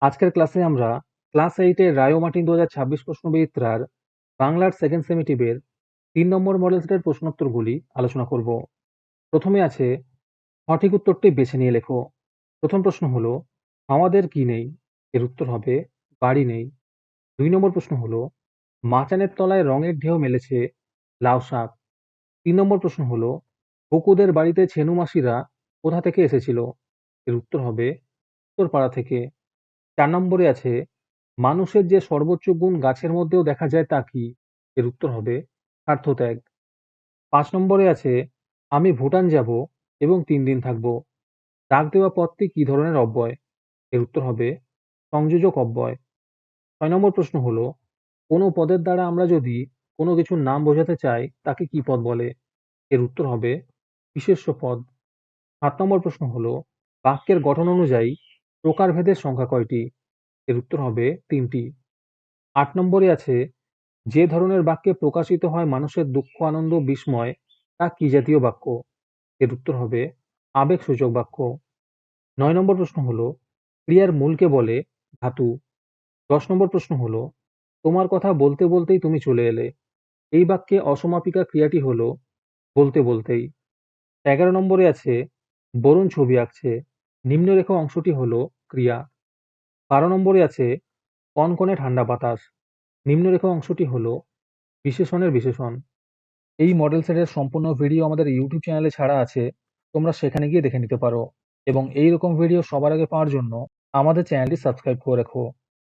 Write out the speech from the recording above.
আজকের ক্লাসে আমরা ক্লাস 8 এর রায় ও মার্টিন 2026 প্রশ্নবিচিত্রার বাংলার সেকেন্ড সেমিটিভের 3 নম্বর মডেল সেটের প্রশ্নোত্তরগুলি আলোচনা করব। প্রথমে আছে সঠিক উত্তরটি বেছে নিয়ে লেখো। প্রথম প্রশ্ন হলো আমাদের কি নেই? এর উত্তর হবে বাড়ি নেই। 2 নম্বর প্রশ্ন হলো মাচানের তলায় রঙের ঢেউ মেলেছে লাউ শাক। 3 নম্বর প্রশ্ন হলো বকুদের বাড়িতে ছেনু মাসিরা কোথা থেকে এসেছিল? এর উত্তর হবে উত্তরপাড়া থেকে। 4 নম্বরে আছে মানুষের যে সর্বোচ্চ গুণ গাছের মধ্যেও দেখা যায় তা কি? এর উত্তর হবে স্বার্থত্যাগ। 5 নম্বরে আছে আমি ভুটান যাব এবং 3 দিন থাকব। ডাক দেওয়া পদটি কি ধরনের অব্যয়? এর উত্তর হবে সংযোজক অব্যয়। 6 নম্বর প্রশ্ন হলো কোনো পদের দ্বারা আমরা যদি কোনো কিছুর নাম বোঝাতে চাই তাকে কি পদ বলে? এর উত্তর হবে বিশেষ্য পদ। 7 নম্বর প্রশ্ন হলো বাক্যের গঠন অনুযায়ী প্রকারভেদের সংখ্যা কয়টি? এর উত্তর হবে 3টি। 8 নম্বরে আছে যে ধরনের বাক্যে প্রকাশিত হয় মানুষের দুঃখ আনন্দ বিস্ময় তা কি জাতীয় বাক্য? এর উত্তর হবে আবেগসূচক বাক্য। 9 নম্বর প্রশ্ন হলো ক্রিয়ার মূলকে বলে ধাতু। 10 নম্বর প্রশ্ন হলো তোমার কথা বলতে বলতেই তুমি চলে এলে। এই বাক্যে অসমাপিকা ক্রিয়াটি হলো বলতে বলতেই। 11 নম্বরে আছে বরুণ ছবি আঁকছে। নিম্নরেখ অংশটি হলো ক্রিয়া। 12 নম্বরে আছে কনকনে ঠান্ডা বাতাস। নিম্নরেখ অংশটি হলো বিশেষণের বিশেষণ। এই মডেল সেটের সম্পূর্ণ ভিডিও আমাদের ইউটিউব চ্যানেলে ছাড়া আছে, তোমরা সেখানে গিয়ে দেখে নিতে পারো এবং এই রকম ভিডিও সবার আগে পাওয়ার জন্য আমাদের চ্যানেলটি সাবস্ক্রাইব করে রাখো।